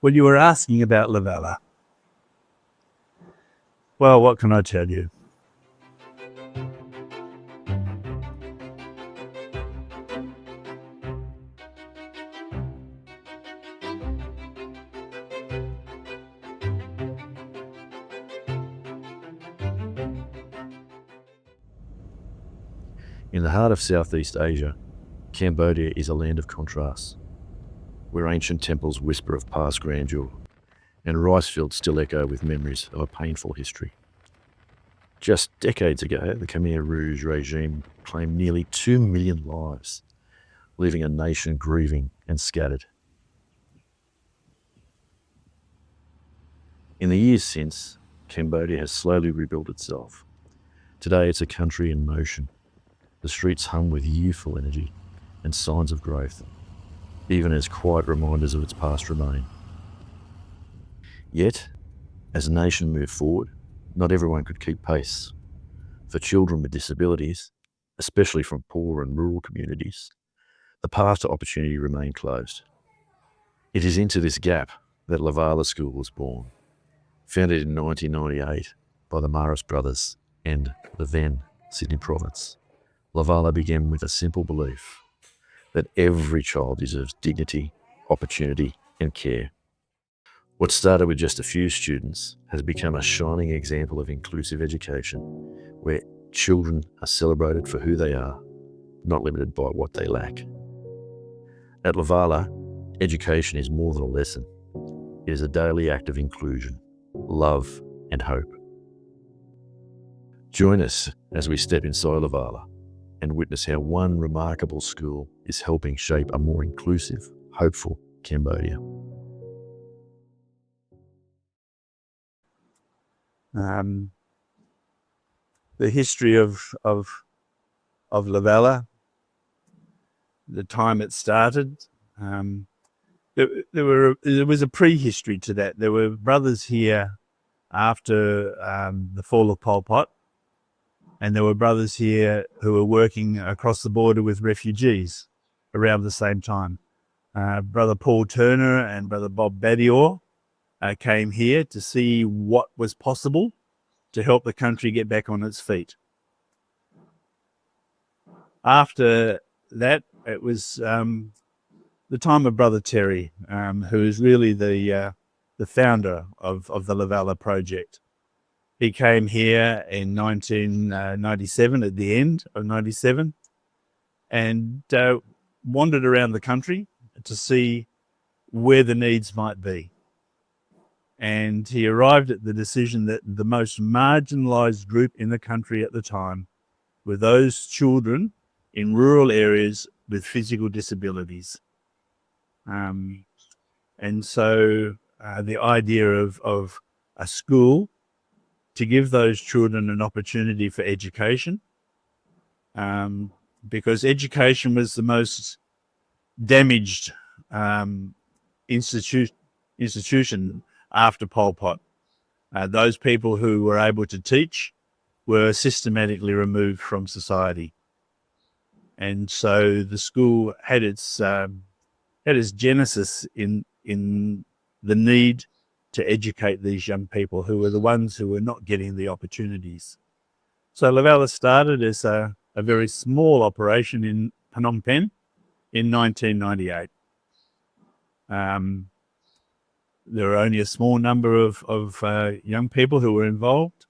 Well, you were asking about LaValla. Well, what can I tell you? In the heart of Southeast Asia, Cambodia is a land of contrasts, where ancient temples whisper of past grandeur, and rice fields still echo with memories of a painful history. Just decades ago, the Khmer Rouge regime claimed nearly 2 million lives, leaving a nation grieving and scattered. In the years since, Cambodia has slowly rebuilt itself. Today it's a country in motion, the streets hum with youthful energy and signs of growth, even as quiet reminders of its past remain. Yet, as a nation moved forward, not everyone could keep pace. For children with disabilities, especially from poor and rural communities, the path to opportunity remained closed. It is into this gap that LaValla School was born, founded in 1998 by the Maris brothers and the then Sydney province. LaValla began with a simple belief that every child deserves dignity, opportunity, and care. What started with just a few students has become a shining example of inclusive education, where children are celebrated for who they are, not limited by what they lack. At LaValla, education is more than a lesson. It is a daily act of inclusion, love, and hope. Join us as we step inside LaValla and witness how one remarkable school is helping shape a more inclusive, hopeful Cambodia. The history of LaValla, the time it started, there was a prehistory to that. There were brothers here after the fall of Pol Pot, and there were brothers here who were working across the border with refugees around the same time. Brother Paul Turner and Brother Bob Badior came here to see what was possible to help the country get back on its feet. After that, it was the time of Brother Terry, who is really the founder of the LaValla project. He came here in 1997, at the end of 97, and wandered around the country to see where the needs might be. And he arrived at the decision that the most marginalised group in the country at the time were those children in rural areas with physical disabilities. And so the idea of a school to give those children an opportunity for education, because education was the most damaged institution after Pol Pot. Those people who were able to teach were systematically removed from society. And so the school had its genesis in the need to educate these young people who were the ones who were not getting the opportunities. So LaValla started as a very small operation in Phnom Penh in 1998. There were only a small number of young people who were involved.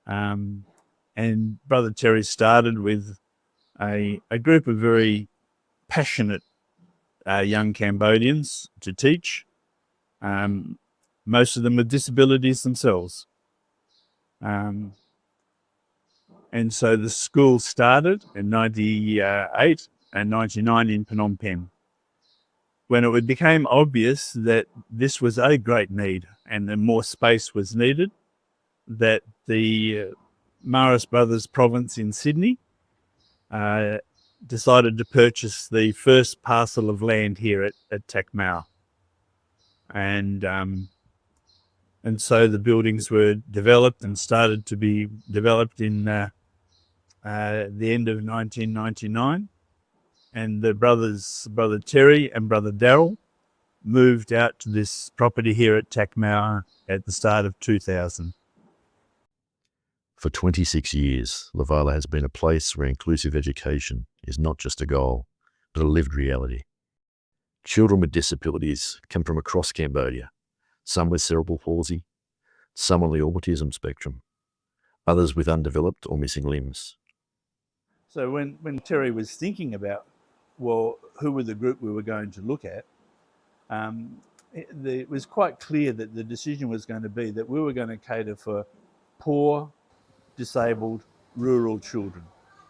And Brother Terry started with a group of very passionate young Cambodians to teach, most of them with disabilities themselves. And so the school started in 98 and 99 in Phnom Penh, when it became obvious that this was a great need and that more space was needed, that the Maris Brothers province in Sydney decided to purchase the first parcel of land here at Tak Mau. And so the buildings were developed and started to be developed in the end of 1999. And the brothers, Brother Terry and Brother Darrell, moved out to this property here at Takmau at the start of 2000. For 26 years, LaValla has been a place where inclusive education is not just a goal, but a lived reality. Children with disabilities come from across Cambodia, some with cerebral palsy, some on the autism spectrum, others with undeveloped or missing limbs. So when Terry was thinking about, well, who were the group we were going to look at, it was quite clear that the decision was going to be that we were going to cater for poor, disabled, rural children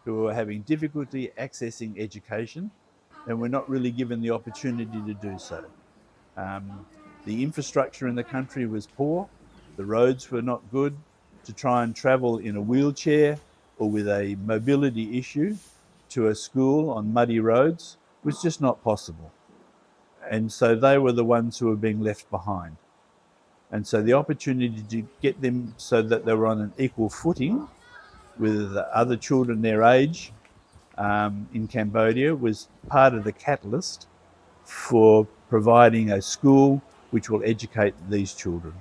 who were having difficulty accessing education and were not really given the opportunity to do so. The infrastructure in the country was poor, the roads were not good. To try and travel in a wheelchair or with a mobility issue to a school on muddy roads was just not possible. And so they were the ones who were being left behind. And so the opportunity to get them so that they were on an equal footing with other children their age in Cambodia was part of the catalyst for providing a school which will educate these children.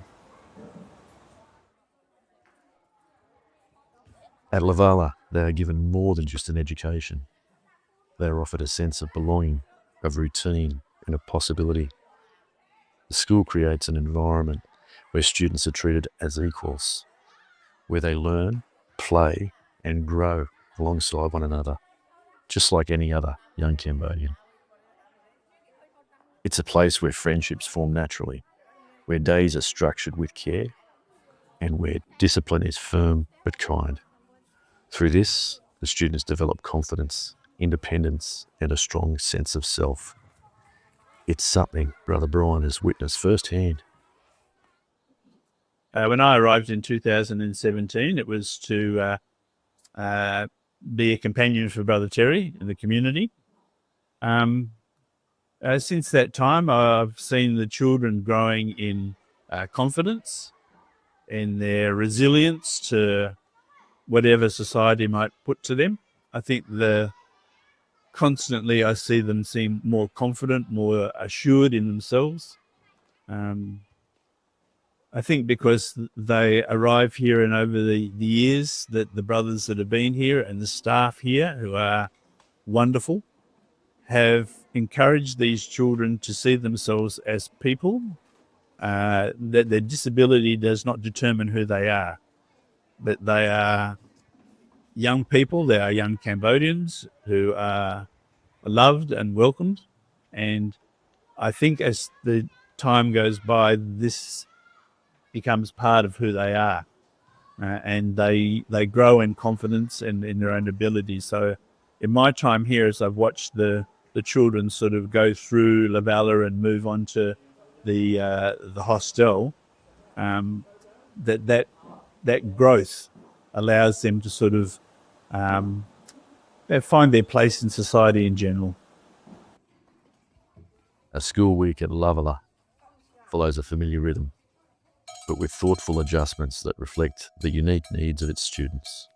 At LaValla, they are given more than just an education. They are offered a sense of belonging, of routine, and of possibility. The school creates an environment where students are treated as equals, where they learn, play, and grow alongside one another, just like any other young Cambodian. It's a place where friendships form naturally, where days are structured with care, and where discipline is firm but kind. Through this, the students develop confidence, independence, and a strong sense of self. It's something Brother Brian has witnessed firsthand. When I arrived in 2017, it was to be a companion for Brother Terry in the community. Since that time, I've seen the children growing in confidence, in their resilience to whatever society might put to them. I think constantly I see them seem more confident, more assured in themselves. I think because they arrive here and over the years that the brothers that have been here and the staff here who are wonderful have encouraged these children to see themselves as people, that their disability does not determine who they are, but they are young people, they are young Cambodians who are loved and welcomed. And I think as the time goes by, this becomes part of who they are. And they grow in confidence and in their own abilities. So in my time here, as I've watched the children sort of go through LaValla and move on to the hostel, that growth allows them to sort of find their place in society in general. A school week at LaValla follows a familiar rhythm, but with thoughtful adjustments that reflect the unique needs of its students.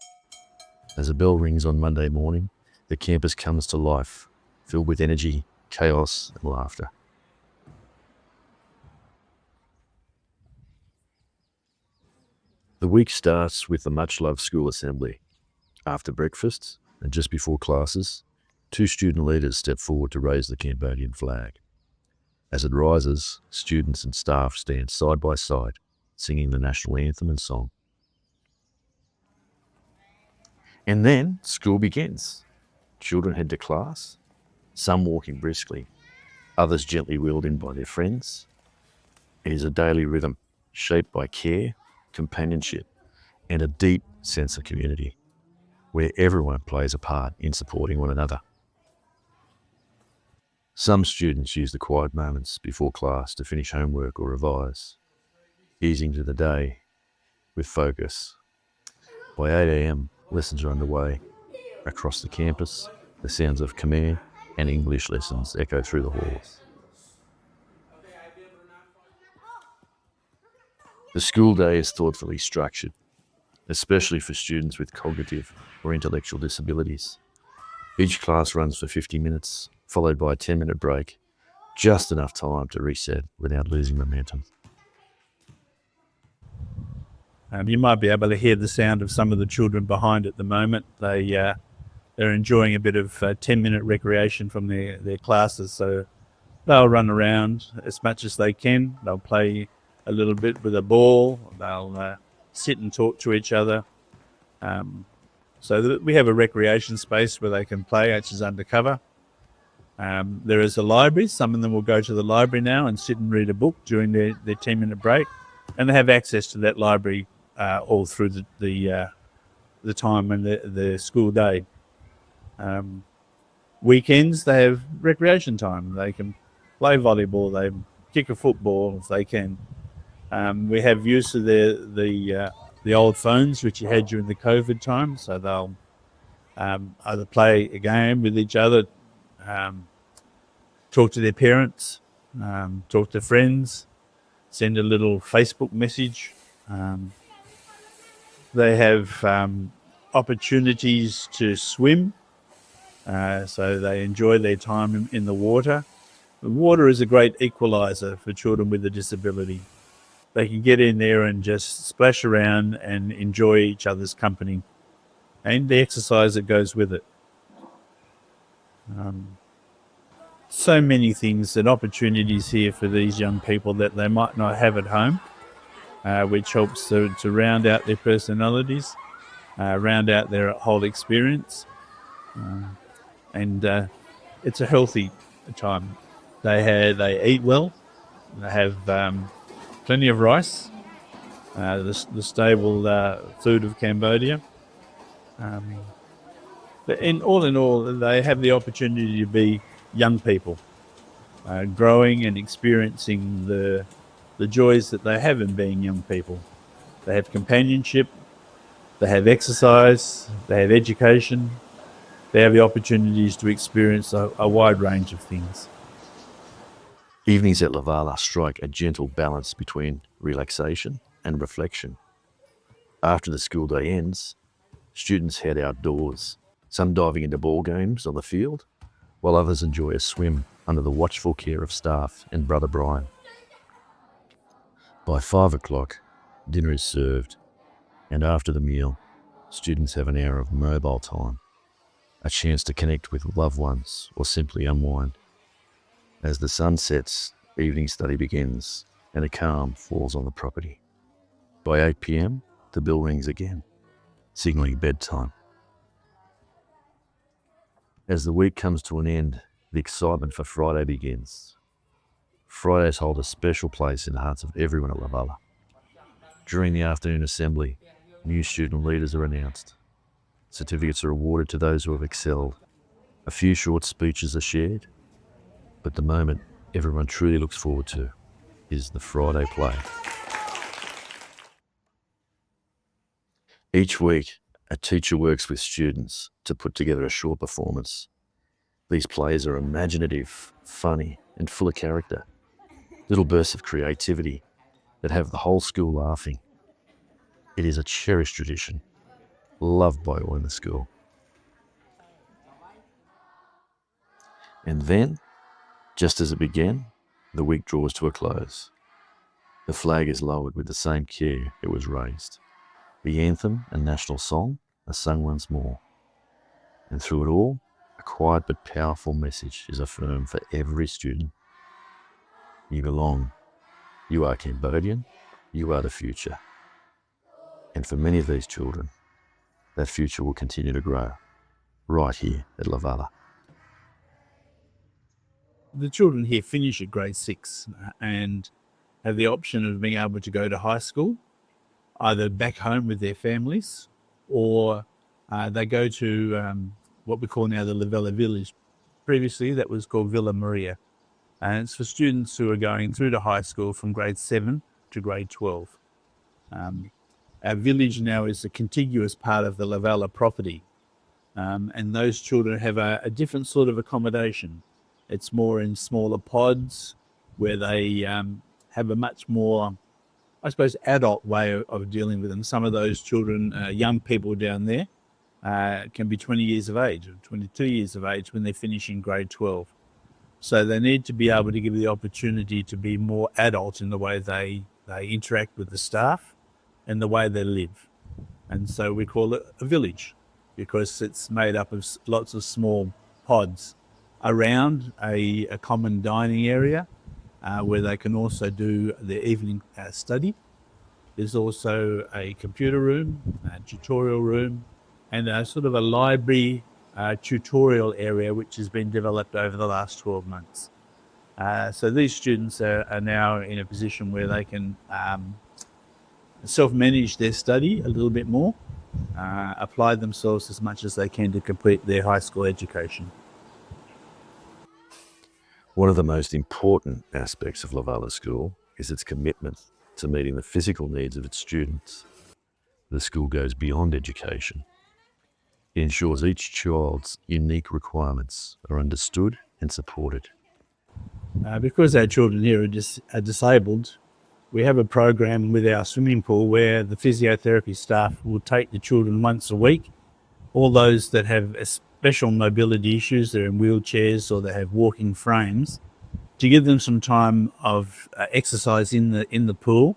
As a bell rings on Monday morning, the campus comes to life, filled with energy, chaos, and laughter. The week starts with the much-loved school assembly. After breakfast, and just before classes, 2 student leaders step forward to raise the Cambodian flag. As it rises, students and staff stand side by side, singing the national anthem and song. And then school begins. Children head to class, some walking briskly, others gently wheeled in by their friends. It is a daily rhythm shaped by care, companionship, and a deep sense of community, where everyone plays a part in supporting one another. Some students use the quiet moments before class to finish homework or revise, easing to the day with focus. By 8 a.m, lessons are underway. Across the campus, the sounds of Khmer and English lessons echo through the halls. The school day is thoughtfully structured, especially for students with cognitive or intellectual disabilities. Each class runs for 50 minutes, followed by a 10-minute break, just enough time to reset without losing momentum. You might be able to hear the sound of some of the children behind at the moment. They're enjoying a bit of 10-minute recreation from their classes, so they'll run around as much as they can. They'll play a little bit with a ball. They'll sit and talk to each other. So that we have a recreation space where they can play, which is undercover. There is a library. Some of them will go to the library now and sit and read a book during their 10-minute break, and they have access to that library all through the time and the school day. Weekends they have recreation time. They can play volleyball. They kick a football if they can. We have use of the old phones which you had during the COVID time, so they'll either play a game with each other, talk to their parents, talk to friends, send a little Facebook message. They have opportunities to swim, so they enjoy their time in the water. The water is a great equaliser for children with a disability. They can get in there and just splash around and enjoy each other's company and the exercise that goes with it. So many things and opportunities here for these young people that they might not have at home, which helps to round out their personalities, round out their whole experience. And it's a healthy time. They eat well. They have plenty of rice, the stable food of Cambodia. But in all, they have the opportunity to be young people, growing and experiencing the joys that they have in being young people. They have companionship, they have exercise, they have education, they have the opportunities to experience a wide range of things. Evenings at LaValla strike a gentle balance between relaxation and reflection. After the school day ends, students head outdoors, some diving into ball games on the field, while others enjoy a swim under the watchful care of staff and Brother Brian. By 5 o'clock, dinner is served, and after the meal, students have an hour of mobile time, a chance to connect with loved ones or simply unwind. As the sun sets, evening study begins, and a calm falls on the property. By 8 p.m, the bell rings again, signalling bedtime. As the week comes to an end, the excitement for Friday begins. Fridays hold a special place in the hearts of everyone at LaValla. During the afternoon assembly, new student leaders are announced. Certificates are awarded to those who have excelled. A few short speeches are shared, but the moment everyone truly looks forward to is the Friday play. Each week, a teacher works with students to put together a short performance. These plays are imaginative, funny, and full of character. Little bursts of creativity that have the whole school laughing. It is a cherished tradition, loved by all in the school. And then, just as it began, the week draws to a close. The flag is lowered with the same care it was raised. The anthem and national song are sung once more. And through it all, a quiet but powerful message is affirmed for every student. You belong. You are Cambodian. You are the future. And for many of these children, that future will continue to grow right here at LaValla. The children here finish at grade 6 and have the option of being able to go to high school, either back home with their families, or they go to what we call now the LaValla Village. Previously, that was called Villa Maria. And it's for students who are going through to high school from grade 7 to grade 12. Our village now is a contiguous part of the LaValla property, and those children have a different sort of accommodation. It's more in smaller pods where they have a much more, I suppose, adult way of dealing with them. Some of those children, young people down there, can be 20 years of age or 22 years of age when they're finishing grade 12. So they need to be able to give the opportunity to be more adult in the way they interact with the staff and the way they live. And so we call it a village because it's made up of lots of small pods around a common dining area where they can also do their evening study. There's also a computer room, a tutorial room, and a sort of a library tutorial area which has been developed over the last 12 months. So these students are now in a position where they can self-manage their study a little bit more, apply themselves as much as they can to complete their high school education. One of the most important aspects of LaValla School is its commitment to meeting the physical needs of its students. The school goes beyond education. It ensures each child's unique requirements are understood and supported. Because our children here are disabled, we have a program with our swimming pool where the physiotherapy staff will take the children once a week, all those that have special mobility issues, they're in wheelchairs or they have walking frames, to give them some time of exercise in the pool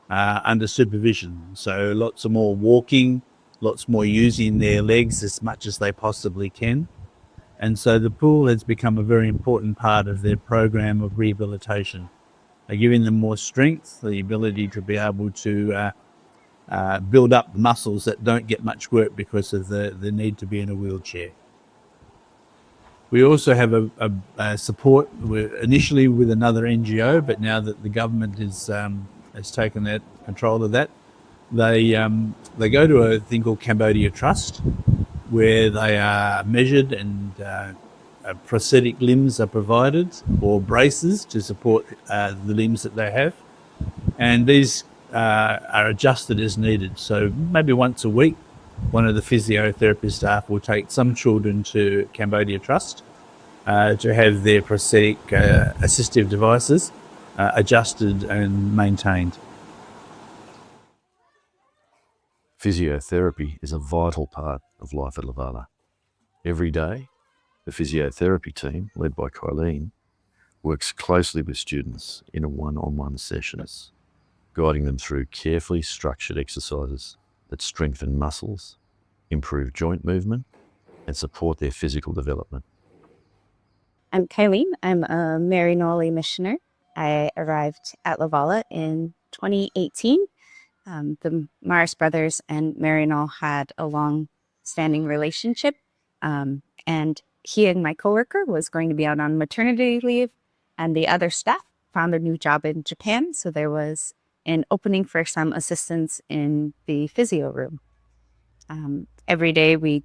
under supervision. So lots of more walking, lots more using their legs as much as they possibly can. And so the pool has become a very important part of their program of rehabilitation. They're giving them more strength, the ability to be able to build up muscles that don't get much work because of the need to be in a wheelchair. We also have a support initially with another NGO, but now that the government has taken that control of that, they go to a thing called Cambodia Trust, where they are measured and prosthetic limbs are provided, or braces to support the limbs that they have. And these are adjusted as needed. So maybe once a week, one of the physiotherapy staff will take some children to Cambodia Trust to have their prosthetic assistive devices adjusted and maintained. Physiotherapy is a vital part of life at LaValla. Every day, the physiotherapy team, led by Kylene, works closely with students in a one-on-one sessions, guiding them through carefully structured exercises that strengthen muscles, improve joint movement, and support their physical development. I'm Kylene. I'm a Maryknoll missioner. I arrived at LaValla in 2018. The Mars brothers and Maryknoll had a long-standing relationship, and he and my coworker was going to be out on maternity leave, and the other staff found a new job in Japan, so there was an opening for some assistance in the physio room. Every day we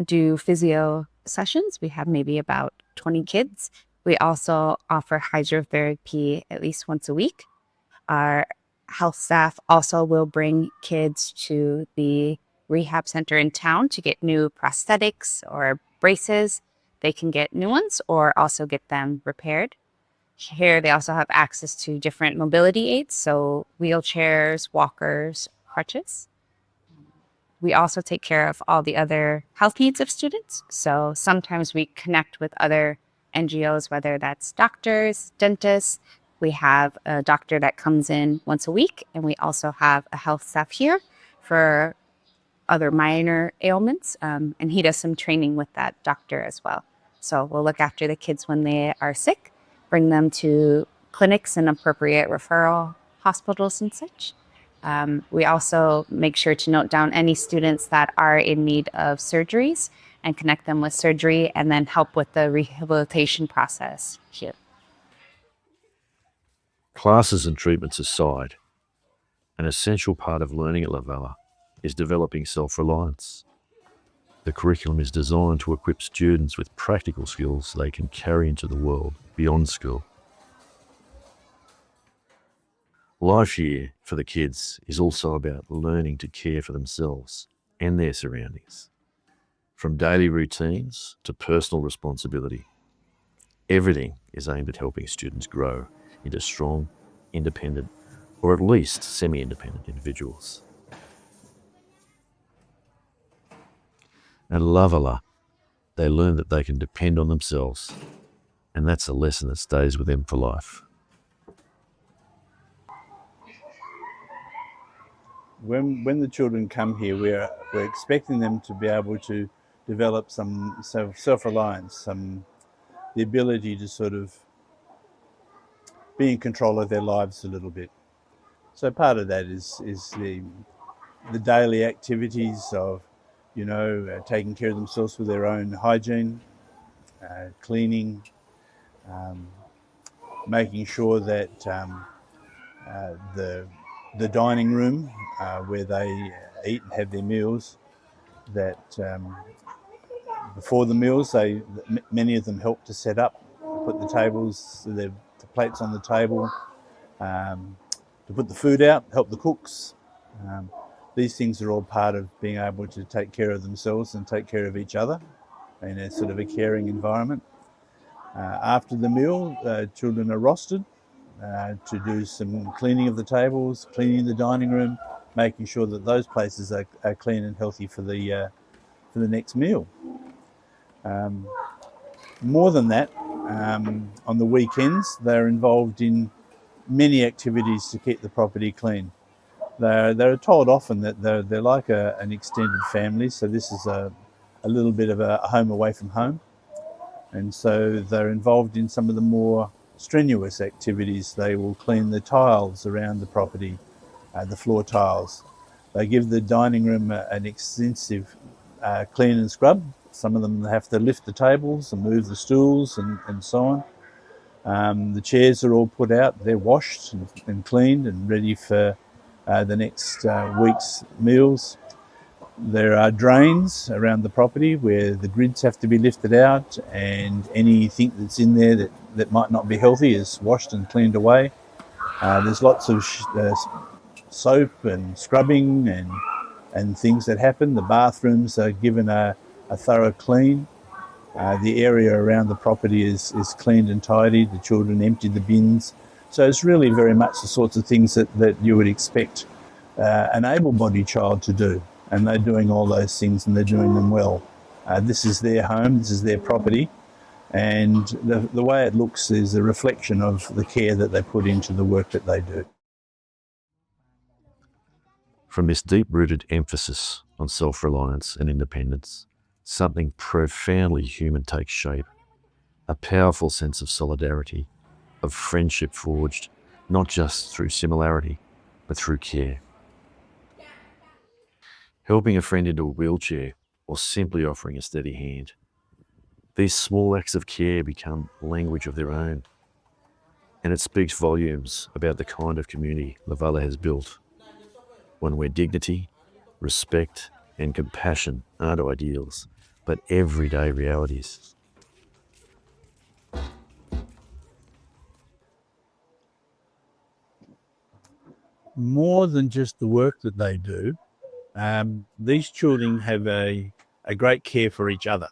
do physio sessions. We have maybe about 20 kids. We also offer hydrotherapy at least once a week. Our health staff also will bring kids to the rehab center in town to get new prosthetics or braces. They can get new ones or also get them repaired. Here they also have access to different mobility aids, so wheelchairs, walkers, crutches. We also take care of all the other health needs of students. So sometimes we connect with other NGOs, whether that's doctors, dentists. We have a doctor that comes in once a week, and we also have a health staff here for other minor ailments. And he does some training with that doctor as well. So we'll look after the kids when they are sick, bring them to clinics and appropriate referral hospitals and such. We also make sure to note down any students that are in need of surgeries and connect them with surgery, and then help with the rehabilitation process here. Classes and treatments aside, an essential part of learning at LaValla is developing self-reliance. The curriculum is designed to equip students with practical skills they can carry into the world beyond school. Life here for the kids is also about learning to care for themselves and their surroundings. From daily routines to personal responsibility, everything is aimed at helping students grow into strong, independent, or at least semi-independent individuals. At LaValla, they learn that they can depend on themselves, And that's a lesson that stays with them for life. When the children come here, we're expecting them to be able to develop some self-reliance, the ability to sort of be in control of their lives a little bit. So part of that is the daily activities of, taking care of themselves with their own hygiene, cleaning, making sure that the dining room where they eat and have their meals, that before the meals, many of them help to set up, put the tables, the plates on the table, to put the food out, help the cooks. These things are all part of being able to take care of themselves and take care of each other in a sort of a caring environment. After the meal, children are rostered to do some cleaning of the tables, cleaning the dining room, making sure that those places are clean and healthy for the next meal. More than that, on the weekends, they're involved in many activities to keep the property clean. They're told often that they're like an extended family, so this is a little bit of a home away from home. And so they're involved in some of the more strenuous activities. They will clean the tiles around the property, the floor tiles. They give the dining room an extensive clean and scrub. Some of them have to lift the tables and move the stools and so on. The chairs are all put out, they're washed and cleaned and ready for the next week's meals. There are drains around the property where the grids have to be lifted out, and anything that's in there that might not be healthy is washed and cleaned away. There's lots of soap and scrubbing and things that happen. The bathrooms are given a thorough clean. The area around the property is cleaned and tidied. The children empty the bins. So it's really very much the sorts of things that you would expect an able-bodied child to do. And they're doing all those things, and they're doing them well. This is their home, this is their property, and the way it looks is a reflection of the care that they put into the work that they do. From this deep-rooted emphasis on self-reliance and independence, something profoundly human takes shape. A powerful sense of solidarity, of friendship forged, not just through similarity, but through care. Helping a friend into a wheelchair, or simply offering a steady hand. These small acts of care become language of their own. And it speaks volumes about the kind of community LaValla has built. One where dignity, respect, and compassion aren't ideals, but everyday realities. More than just the work that they do, these children have a great care for each other.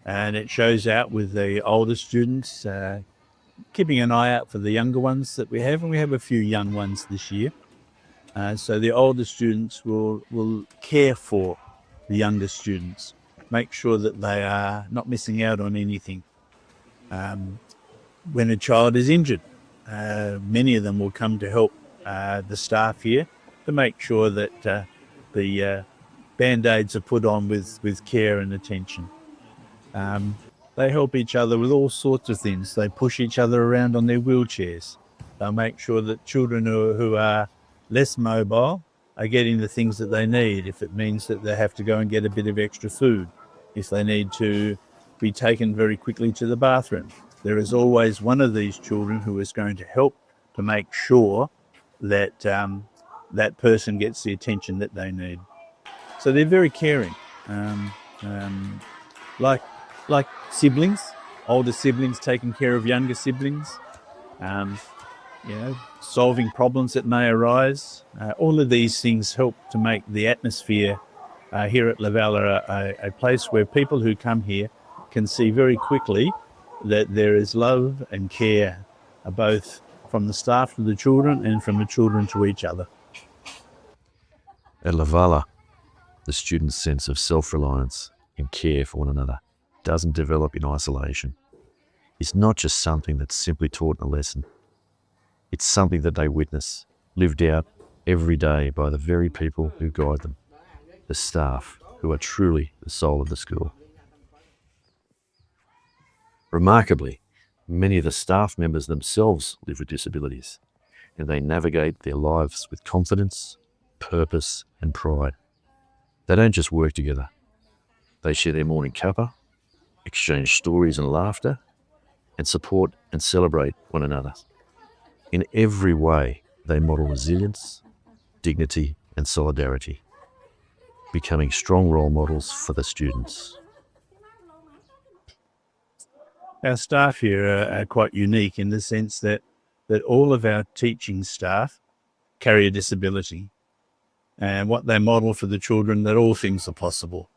And it shows out with the older students, keeping an eye out for the younger ones that we have. And we have a few young ones this year. So the older students will care for the younger students, make sure that they are not missing out on anything. When a child is injured, many of them will come to help the staff here to make sure that the band-aids are put on with care and attention. They help each other with all sorts of things. They push each other around on their wheelchairs. They'll make sure that children who are less mobile are getting the things that they need. If it means that they have to go and get a bit of extra food, if they need to be taken very quickly to the bathroom, there is always one of these children who is going to help to make sure that that person gets the attention that they need. So they're very caring, like siblings, older siblings taking care of younger siblings, solving problems that may arise. All of these things help to make the atmosphere here at LaValla a place where people who come here can see very quickly that there is love and care, both from the staff to the children and from the children to each other. At LaValla, the students' sense of self-reliance and care for one another doesn't develop in isolation. is not just something that's simply taught in a lesson. It's something that they witness, lived out every day by the very people who guide them, the staff, who are truly the soul of the school. Remarkably, many of the staff members themselves live with disabilities, and they navigate their lives with confidence, purpose, and pride. They don't just work together. They share their morning cuppa, exchange stories and laughter, and support and celebrate one another. In every way, they model resilience, dignity, and solidarity, becoming strong role models for the students. Our staff here are quite unique in the sense that all of our teaching staff carry a disability, and what they model for the children, that all things are possible.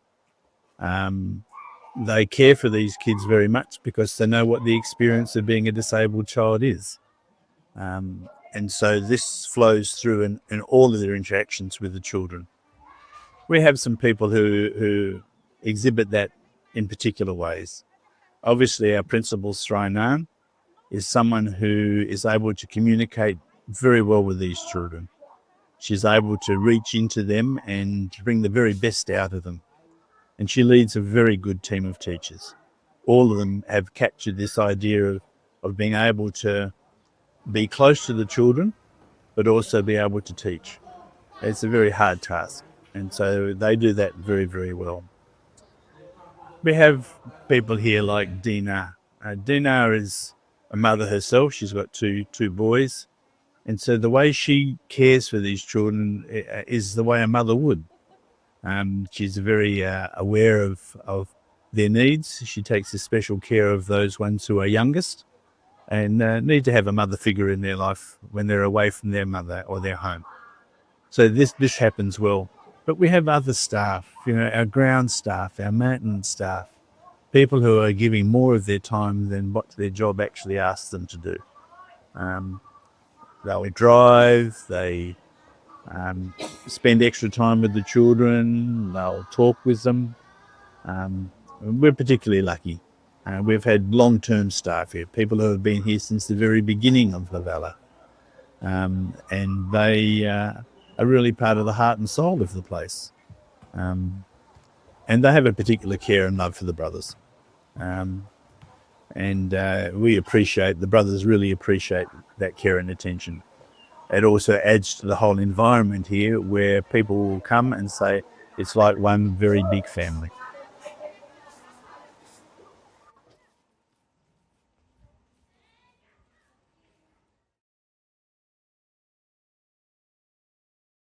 They care for these kids very much because they know what the experience of being a disabled child is. And so this flows through in all of their interactions with the children. We have some people who exhibit that in particular ways. Obviously, our principal, Srainan, is someone who is able to communicate very well with these children. She's able to reach into them and bring the very best out of them. And she leads a very good team of teachers. All of them have captured this idea of being able to be close to the children, but also be able to teach. It's a very hard task. And so they do that very, very well. We have people here like Dina. Dina is a mother herself. She's got two boys. And so the way she cares for these children is the way a mother would. She's very aware of their needs. She takes a special care of those ones who are youngest and need to have a mother figure in their life when they're away from their mother or their home. So this happens well. But we have other staff, our ground staff, our maintenance staff, people who are giving more of their time than what their job actually asks them to do. They'll drive, they spend extra time with the children, they'll talk with them. We're particularly lucky. We've had long-term staff here, people who have been here since the very beginning of LaValla. And they are really part of the heart and soul of the place. And they have a particular care and love for the brothers. And the brothers really appreciate that care and attention. It also adds to the whole environment here where people will come and say it's like one very big family.